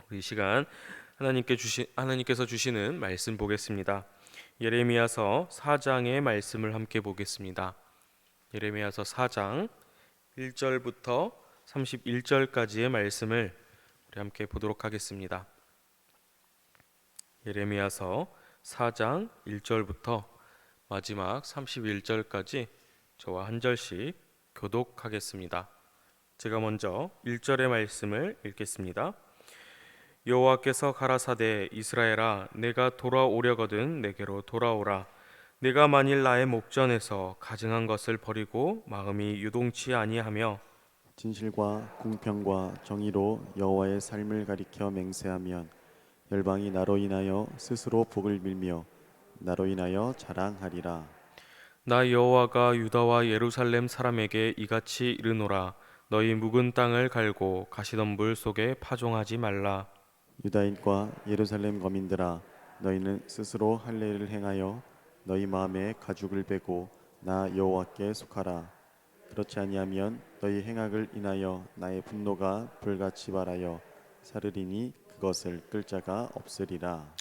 우리 이 시간 하나님께서 주시는 말씀 보겠습니다. 예레미야서 4장의 말씀을 함께 보겠습니다. 예레미야서 4장 1절부터 31절까지의 말씀을 우리 함께 보도록 하겠습니다. 예레미야서 4장 1절부터 마지막 31절까지 저와 한 절씩 교독하겠습니다. 제가 먼저 1절의 말씀을 읽겠습니다. 여호와께서 가라사대 이스라엘아 내가 돌아오려거든 내게로 돌아오라. 내가 만일 나의 목전에서 가증한 것을 버리고 마음이 유동치 아니하며 진실과 공평과 정의로 여호와의 삶을 가리켜 맹세하면 열방이 나로 인하여 스스로 복을 빌며 나로 인하여 자랑하리라. 나 여호와가 유다와 예루살렘 사람에게 이같이 이르노라. 너희 묵은 땅을 갈고 가시덤불 속에 파종하지 말라. 유다인과 예루살렘 거민들아, 너희는 스스로 할례를 행하여 너희 마음에 가죽을 베고 나 여호와께 속하라. 그렇지 아니하면 너희 행악을 인하여 나의 분노가 불같이 발하여 사르리니 그것을 끌 자가 없으리라.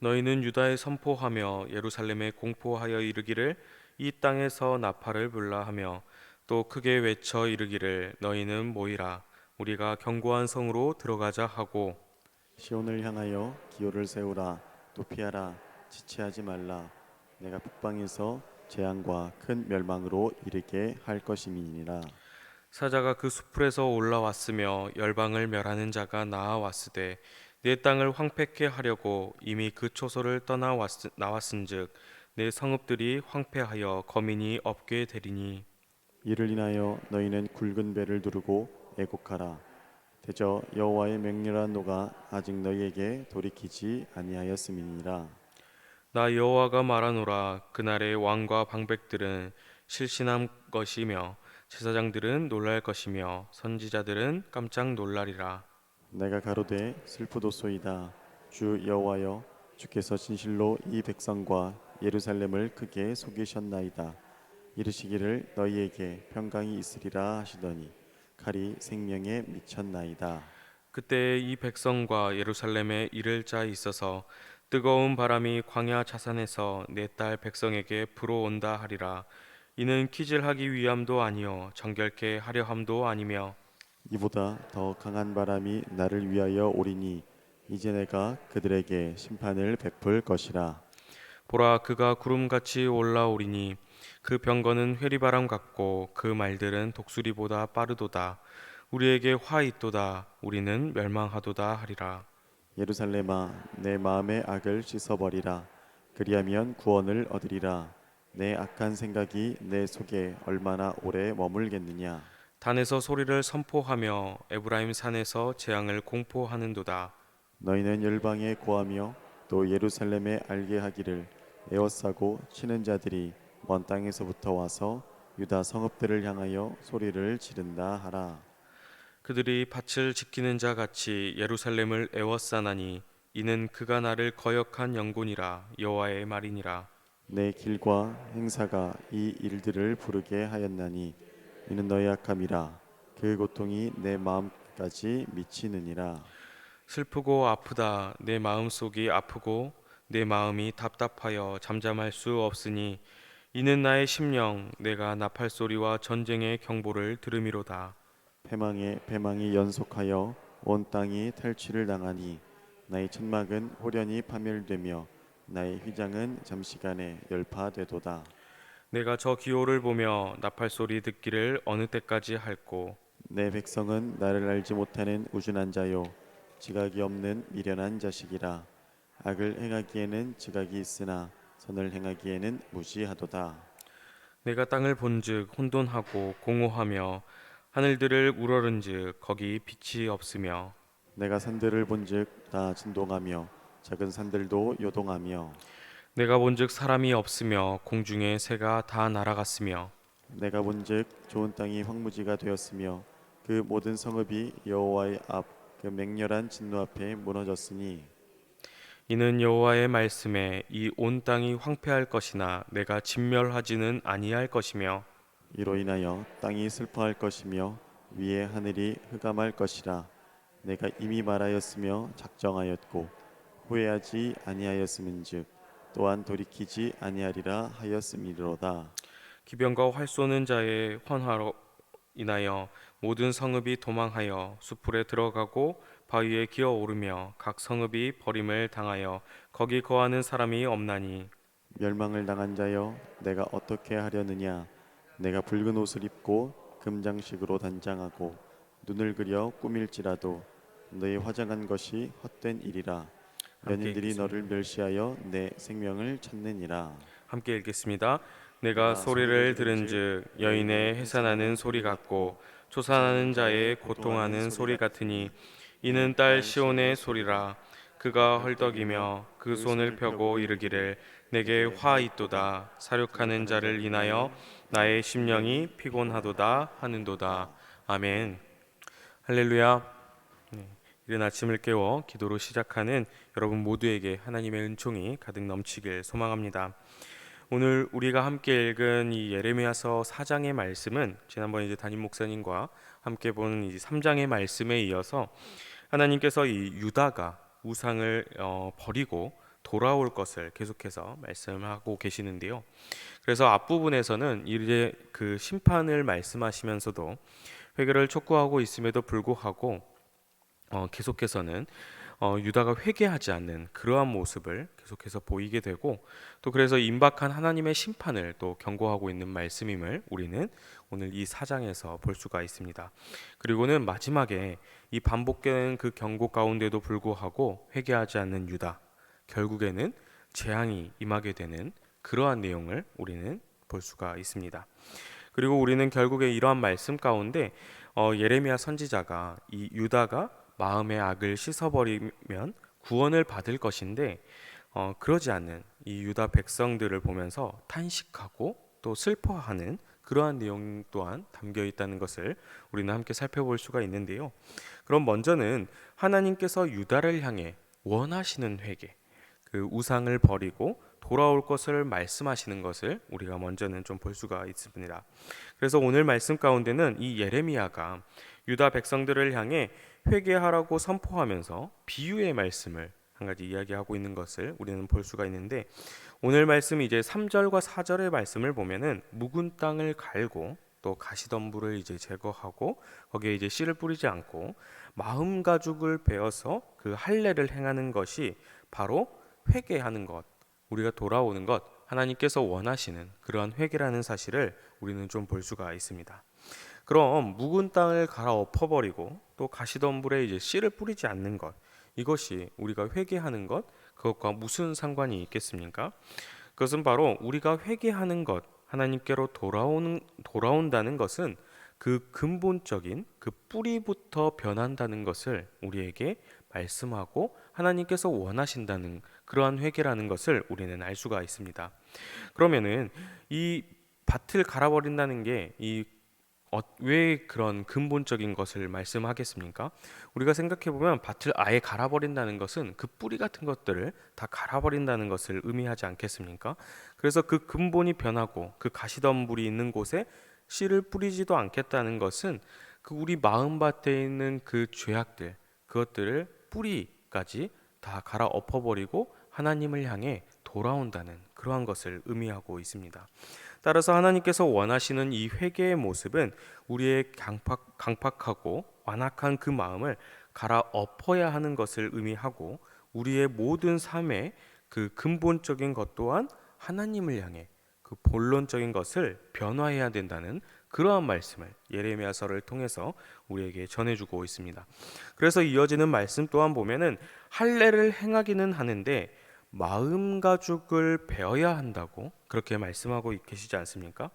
너희는 유다에 선포하며 예루살렘에 공포하여 이르기를 이 땅에서 나팔을 불라 하며 또 크게 외쳐 이르기를 너희는 모이라. 우리가 견고한 성으로 들어가자 하고 시온을 향하여 기호를 세우라. 또 피하라. 지체하지 말라. 내가 북방에서 재앙과 큰 멸망으로 이르게 할 것임이니라. 사자가 그 수풀에서 올라왔으며 열방을 멸하는 자가 나아왔으되 내 땅을 황폐케 하려고 이미 그 초소를 나왔은즉 내 성읍들이 황폐하여 거민이 없게 되리니 이를 인하여 너희는 굵은 배를 두르고 애곡하라. 대저 여호와의 맹렬한 노가 아직 너희에게 돌이키지 아니하였음이니라. 나 여호와가 말하노라. 그날의 왕과 방백들은 실신한 것이며 제사장들은 놀랄 것이며 선지자들은 깜짝 놀라리라. 내가 가로되 슬프도소이다. 주 여호와여, 주께서 진실로 이 백성과 예루살렘을 크게 속이셨나이다. 이르시기를 너희에게 평강이 있으리라 하시더니 칼이 생명에 미쳤나이다. 그때 이 백성과 예루살렘에 이를 자 있어서 뜨거운 바람이 광야 자산에서 내 딸 백성에게 불어온다 하리라. 이는 키질하기 위함도 아니요 정결케 하려 함도 아니며 이보다 더 강한 바람이 나를 위하여 오리니 이제 내가 그들에게 심판을 베풀 것이라. 보라 그가 구름같이 올라오리니 그 병거는 회리바람 같고 그 말들은 독수리보다 빠르도다. 우리에게 화 있도다. 우리는 멸망하도다 하리라. 예루살렘아, 내 마음의 악을 씻어버리라. 그리하면 구원을 얻으리라. 내 악한 생각이 내 속에 얼마나 오래 머물겠느냐. 단에서 소리를 선포하며 에브라임 산에서 재앙을 공포하는도다. 너희는 열방에 고하며 또 예루살렘에 알게 하기를 에워싸고 치는 자들이 먼 땅에서부터 와서 유다 성읍들을 향하여 소리를 지른다 하라. 그들이 밭을 지키는 자 같이 예루살렘을 애워싸나니 이는 그가 나를 거역한 영곤이라. 여호와의 말이니라. 내 길과 행사가 이 일들을 부르게 하였나니 이는 너의 악함이라. 그 고통이 내 마음까지 미치느니라. 슬프고 아프다. 내 마음속이 아프고 내 마음이 답답하여 잠잠할 수 없으니 이는 나의 심령 내가 나팔 소리와 전쟁의 경보를 들음이로다. 패망에 패망이 연속하여 온 땅이 탈취를 당하니 나의 천막은 호련히 파멸되며 나의 휘장은 잠시간에 열파되도다. 내가 저 기호를 보며 나팔 소리 듣기를 어느 때까지 할꼬. 내 백성은 나를 알지 못하는 우준한 자요 지각이 없는 미련한 자식이라. 악을 행하기에는 지각이 있으나 선을 행하기에는 무지하도다. 내가 땅을 본즉 혼돈하고 공허하며 하늘들을 우러른즉 거기 빛이 없으며 내가 산들을 본즉 다 진동하며 작은 산들도 요동하며 내가 본즉 사람이 없으며 공중의 새가 다 날아갔으며 내가 본즉 좋은 땅이 황무지가 되었으며 그 모든 성읍이 여호와의 앞 그 맹렬한 진노 앞에 무너졌으니 이는 여호와의 말씀에 이 온 땅이 황폐할 것이나 내가 진멸하지는 아니할 것이며 이로 인하여 땅이 슬퍼할 것이며 위에 하늘이 흑암할 것이라. 내가 이미 말하였으며 작정하였고 후회하지 아니하였음은즉 또한 돌이키지 아니하리라 하였음이로다. 기병과 활 쏘는 자의 헌화로 인하여 모든 성읍이 도망하여 수풀에 들어가고 바위에 기어 오르며 각 성읍이 버림을 당하여 거기 거하는 사람이 없나니 멸망을 당한 자여 내가 어떻게 하려느냐. 내가 붉은 옷을 입고 금장식으로 단장하고 눈을 그려 꾸밀지라도 너희 화장한 것이 헛된 일이라. 함께 연인들이 읽겠습니다. 너를 멸시하여 내 생명을 찾느니라. 함께 읽겠습니다. 내가 내가 소리를 소리를 들은즉 들은즉 여인의 해산하는 소리 같고 초산하는 자의 고통하는 소리 같으니 이는 딸 시온의 소리라. 그가 헐떡이며 그 손을 펴고 이르기를 내게 화 있도다. 사륙하는 자를 인하여 나의 심령이 피곤하도다 하는도다. 아멘. 할렐루야. 이른 아침을 깨워 기도로 시작하는 여러분 모두에게 하나님의 은총이 가득 넘치길 소망합니다. 오늘 우리가 함께 읽은 이 예레미야서 4장의 말씀은 지난번 이제 담임 목사님과 함께 본 이 3장의 말씀에 이어서 하나님께서 이 유다가 우상을 버리고 돌아올 것을 계속해서 말씀하고 계시는데요. 그래서 앞부분에서는 이제 그 심판을 말씀하시면서도 회개를 촉구하고 있음에도 불구하고 계속해서는 유다가 회개하지 않는 그러한 모습을 계속해서 보이게 되고 또 그래서 임박한 하나님의 심판을 또 경고하고 있는 말씀임을 우리는 오늘 이 4장에서 볼 수가 있습니다. 그리고는 마지막에 이 반복되는 그 경고 가운데도 불구하고 회개하지 않는 유다, 결국에는 재앙이 임하게 되는 그러한 내용을 우리는 볼 수가 있습니다. 그리고 우리는 결국에 이러한 말씀 가운데 예레미야 선지자가 이 유다가 마음의 악을 씻어버리면 구원을 받을 것인데 그러지 않는 이 유다 백성들을 보면서 탄식하고 또 슬퍼하는 그러한 내용 또한 담겨 있다는 것을 우리는 함께 살펴볼 수가 있는데요. 그럼 먼저는 하나님께서 유다를 향해 원하시는 회개, 그 우상을 버리고 돌아올 것을 말씀하시는 것을 우리가 먼저는 좀 볼 수가 있습니다. 그래서 오늘 말씀 가운데는 이 예레미야가 유다 백성들을 향해 회개하라고 선포하면서 비유의 말씀을 한 가지 이야기하고 있는 것을 우리는 볼 수가 있는데 오늘 말씀 이제 3절과 4절의 말씀을 보면은 묵은 땅을 갈고 또 가시덤불을 이제 제거하고 거기에 이제 씨를 뿌리지 않고 마음 가죽을 베어서 그 할례를 행하는 것이 바로 회개하는 것, 우리가 돌아오는 것, 하나님께서 원하시는 그러한 회개라는 사실을 우리는 좀 볼 수가 있습니다. 그럼 묵은 땅을 갈아 엎어버리고 또 가시덤불에 이제 씨를 뿌리지 않는 것, 이것이 우리가 회개하는 것, 그것과 무슨 상관이 있겠습니까? 그것은 바로 우리가 회개하는 것, 하나님께로 돌아온다는 것은 그 근본적인 그 뿌리부터 변한다는 것을 우리에게 말씀하고 하나님께서 원하신다는 그러한 회개라는 것을 우리는 알 수가 있습니다. 그러면은 이 밭을 갈아버린다는 게이 왜 그런 근본적인 것을 말씀하겠습니까? 우리가 생각해 보면 밭을 아예 갈아버린다는 것은 그 뿌리 같은 것들을 다 갈아버린다는 것을 의미하지 않겠습니까? 그래서 그 근본이 변하고 그 가시덤불이 있는 곳에 씨를 뿌리지도 않겠다는 것은 그 우리 마음밭에 있는 그 죄악들, 그것들을 뿌리까지 다 갈아 엎어버리고 하나님을 향해 돌아온다는 그러한 것을 의미하고 있습니다. 따라서 하나님께서 원하시는 이 회개의 모습은 우리의 강팍하고 완악한 그 마음을 갈아엎어야 하는 것을 의미하고 우리의 모든 삶의 그 근본적인 것 또한 하나님을 향해 그 본론적인 것을 변화해야 된다는 그러한 말씀을 예레미야서를 통해서 우리에게 전해주고 있습니다. 그래서 이어지는 말씀 또한 보면은 할례를 행하기는 하는데 마음 가죽을 베어야 한다고 그렇게 말씀하고 계시지 않습니까?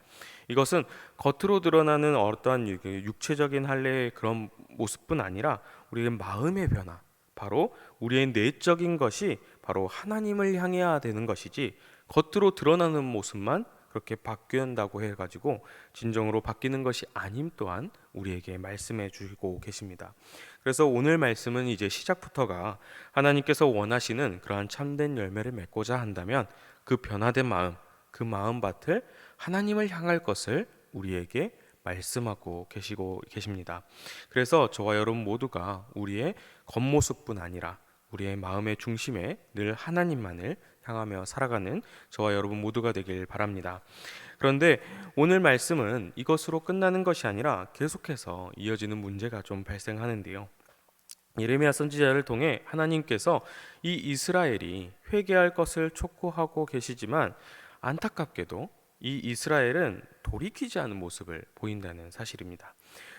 이것은 겉으로 드러나는 어떠한 육체적인 할례의 그런 모습뿐 아니라 우리의 마음의 변화, 바로 우리의 내적인 것이 바로 하나님을 향해야 되는 것이지 겉으로 드러나는 모습만 그렇게 바뀐다고 해가지고 진정으로 바뀌는 것이 아님 또한 우리에게 말씀해 주시고 계십니다. 그래서 오늘 말씀은 이제 시작부터가 하나님께서 원하시는 그러한 참된 열매를 맺고자 한다면 그 변화된 마음, 그 마음밭을 하나님을 향할 것을 우리에게 말씀하고 계십니다. 그래서 저와 여러분 모두가 우리의 겉모습뿐 아니라 우리의 마음의 중심에 늘 하나님만을 향하며 살아가는 저와 여러분 모두가 되길 바랍니다. 그런데 오늘 말씀은 이것으로 끝나는 것이 아니라 계속해서 이어지는 문제가 좀 발생하는데요. 예레미야 선지자를 통해 하나님께서 이 이스라엘이 회개할 것을 촉구하고 계시지만 안타깝게도 이 이스라엘은 돌이키지 않은 모습을 보인다는 사실입니다.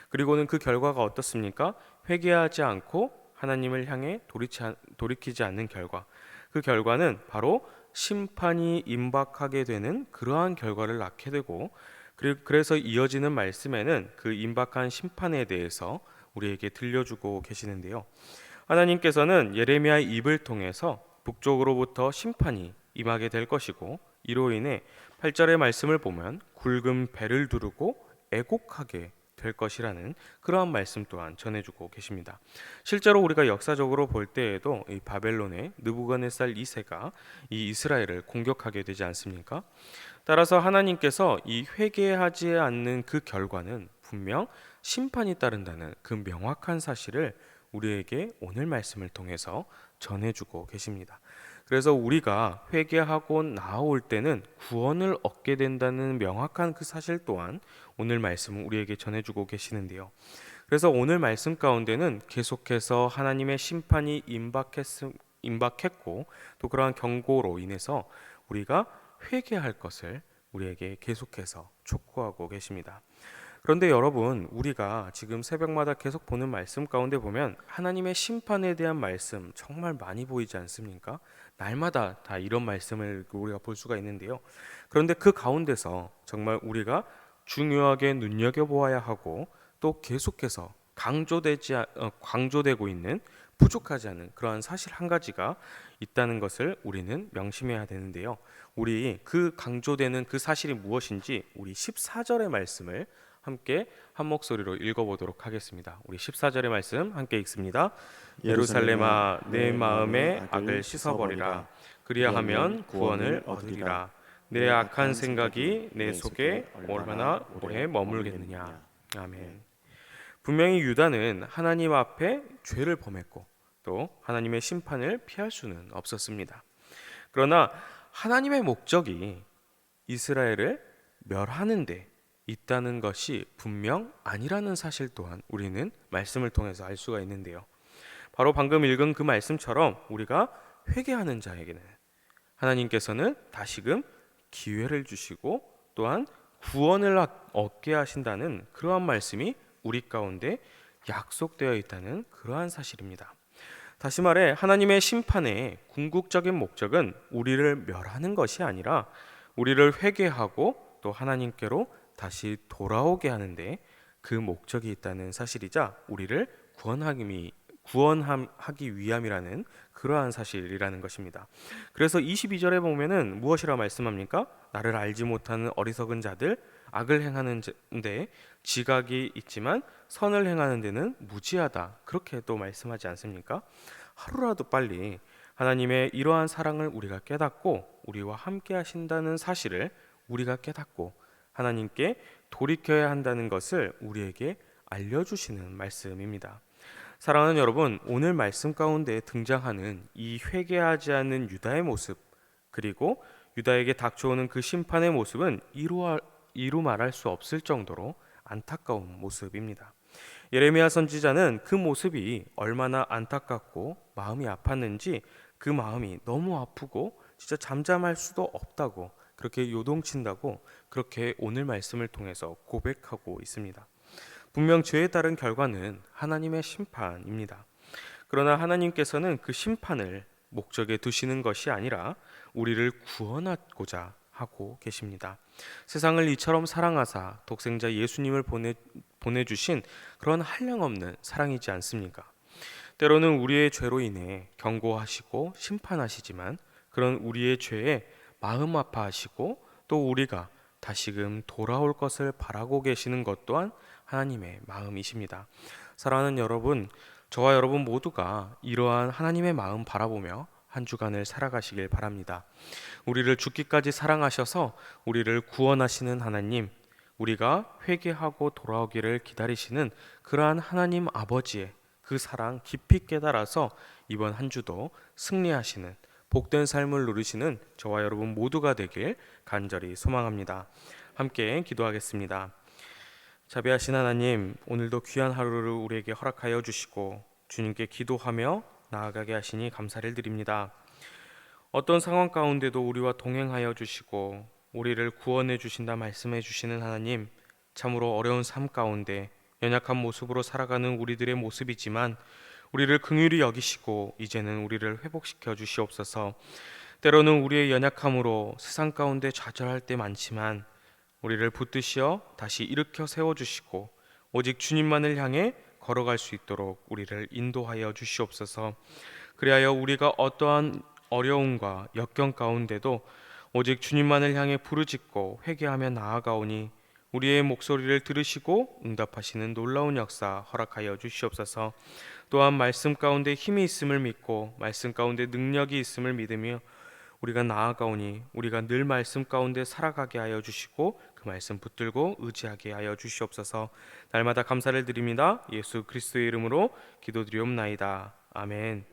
그리고는 그 결과가 어떻습니까? 회개하지 않고 하나님을 향해 돌이키지 않는 결과. 그 결과는 바로 심판이 임박하게 되는 그러한 결과를 낳게 되고, 그래서 이어지는 말씀에는 그 임박한 심판에 대해서 우리에게 들려주고 계시는데요. 하나님께서는 예레미야의 입을 통해서 북쪽으로부터 심판이 임하게 될 것이고, 이로 인해 8절의 말씀을 보면 굵은 배를 두르고 애곡하게 될 것이라는 그러한 말씀 또한 전해주고 계십니다. 실제로 우리가 역사적으로 볼 때에도 이 바벨론의 느부갓네살 2세가 이 이스라엘을 공격하게 되지 않습니까? 따라서 하나님께서 이 회개하지 않는 그 결과는 분명 심판이 따른다는 그 명확한 사실을 우리에게 오늘 말씀을 통해서 전해주고 계십니다. 그래서 우리가 회개하고 나아올 때는 구원을 얻게 된다는 명확한 그 사실 또한 오늘 말씀은 우리에게 전해주고 계시는데요. 그래서 오늘 말씀 가운데는 계속해서 하나님의 심판이 임박했고 또 그러한 경고로 인해서 우리가 회개할 것을 우리에게 계속해서 촉구하고 계십니다. 그런데 여러분, 우리가 지금 새벽마다 계속 보는 말씀 가운데 보면 하나님의 심판에 대한 말씀 정말 많이 보이지 않습니까? 날마다 다 이런 말씀을 우리가 볼 수가 있는데요. 그런데 그 가운데서 정말 우리가 중요하게 눈여겨보아야 하고 또 계속해서 강조되고 있는 부족하지 않은 그러한 사실 한 가지가 있다는 것을 우리는 명심해야 되는데요. 우리 그 강조되는 그 사실이 무엇인지 우리 14절의 말씀을 함께 한 목소리로 읽어보도록 하겠습니다. 우리 14절의 말씀 함께 읽습니다. 예루살렘아 내 마음의 악을 씻어버리라. 그리하면 구원을 얻으리라. 내 악한 생각이 내 속에 얼마나 오래 머물겠느냐. 아멘. 분명히 유다는 하나님 앞에 죄를 범했고 또 하나님의 심판을 피할 수는 없었습니다. 그러나 하나님의 목적이 이스라엘을 멸하는 데 있다는 것이 분명 아니라는 사실 또한 우리는 말씀을 통해서 알 수가 있는데요. 바로 방금 읽은 그 말씀처럼 우리가 회개하는 자에게는 하나님께서는 다시금 기회를 주시고 또한 구원을 얻게 하신다는 그러한 말씀이 우리 가운데 약속되어 있다는 그러한 사실입니다. 다시 말해 하나님의 심판의 궁극적인 목적은 우리를 멸하는 것이 아니라 우리를 회개하고 또 하나님께로 다시 돌아오게 하는데 그 목적이 있다는 사실이자 우리를 구원하기 위함이라는 그러한 사실이라는 것입니다. 그래서 22절에 보면은 무엇이라 말씀합니까? 나를 알지 못하는 어리석은 자들, 악을 행하는 데 지각이 있지만 선을 행하는 데는 무지하다. 그렇게 또 말씀하지 않습니까? 하루라도 빨리 하나님의 이러한 사랑을 우리가 깨닫고 우리와 함께 하신다는 사실을 우리가 깨닫고 하나님께 돌이켜야 한다는 것을 우리에게 알려주시는 말씀입니다. 사랑하는 여러분, 오늘 말씀 가운데 등장하는 이 회개하지 않는 유다의 모습, 그리고 유다에게 닥쳐오는 그 심판의 모습은 이루 말할 수 없을 정도로 안타까운 모습입니다. 예레미야 선지자는 그 모습이 얼마나 안타깝고 마음이 아팠는지 그 마음이 너무 아프고 진짜 잠잠할 수도 없다고 그렇게 요동친다고 그렇게 오늘 말씀을 통해서 고백하고 있습니다. 분명 죄에 따른 결과는 하나님의 심판입니다. 그러나 하나님께서는 그 심판을 목적에 두시는 것이 아니라 우리를 구원하고자 하고 계십니다. 세상을 이처럼 사랑하사 독생자 예수님을 보내주신 그런 한량없는 사랑이지 않습니까? 때로는 우리의 죄로 인해 경고하시고 심판하시지만 그런 우리의 죄에 마음 아파하시고 또 우리가 다시금 돌아올 것을 바라고 계시는 것 또한 하나님의 마음이십니다. 사랑하는 여러분, 저와 여러분 모두가 이러한 하나님의 마음 바라보며 한 주간을 살아가시길 바랍니다. 우리를 죽기까지 사랑하셔서 우리를 구원하시는 하나님, 우리가 회개하고 돌아오기를 기다리시는 그러한 하나님 아버지의 그 사랑 깊이 깨달아서 이번 한 주도 승리하시는 복된 삶을 누리시는 저와 여러분 모두가 되길 간절히 소망합니다. 함께 기도하겠습니다. 자비하신 하나님, 오늘도 귀한 하루를 우리에게 허락하여 주시고 주님께 기도하며 나아가게 하시니 감사를 드립니다. 어떤 상황 가운데도 우리와 동행하여 주시고 우리를 구원해 주신다 말씀해 주시는 하나님, 참으로 어려운 삶 가운데 연약한 모습으로 살아가는 우리들의 모습이지만 우리를 긍휼히 여기시고 이제는 우리를 회복시켜 주시옵소서. 때로는 우리의 연약함으로 세상 가운데 좌절할 때 많지만 우리를 붙드시어 다시 일으켜 세워주시고 오직 주님만을 향해 걸어갈 수 있도록 우리를 인도하여 주시옵소서. 그리하여 우리가 어떠한 어려움과 역경 가운데도 오직 주님만을 향해 부르짖고 회개하며 나아가오니 우리의 목소리를 들으시고 응답하시는 놀라운 역사 허락하여 주시옵소서. 또한 말씀 가운데 힘이 있음을 믿고 말씀 가운데 능력이 있음을 믿으며 우리가 나아가오니 우리가 늘 말씀 가운데 살아가게 하여 주시고 그 말씀 붙들고 의지하게 하여 주시옵소서. 날마다 감사를 드립니다. 예수 그리스도의 이름으로 기도드리옵나이다. 아멘.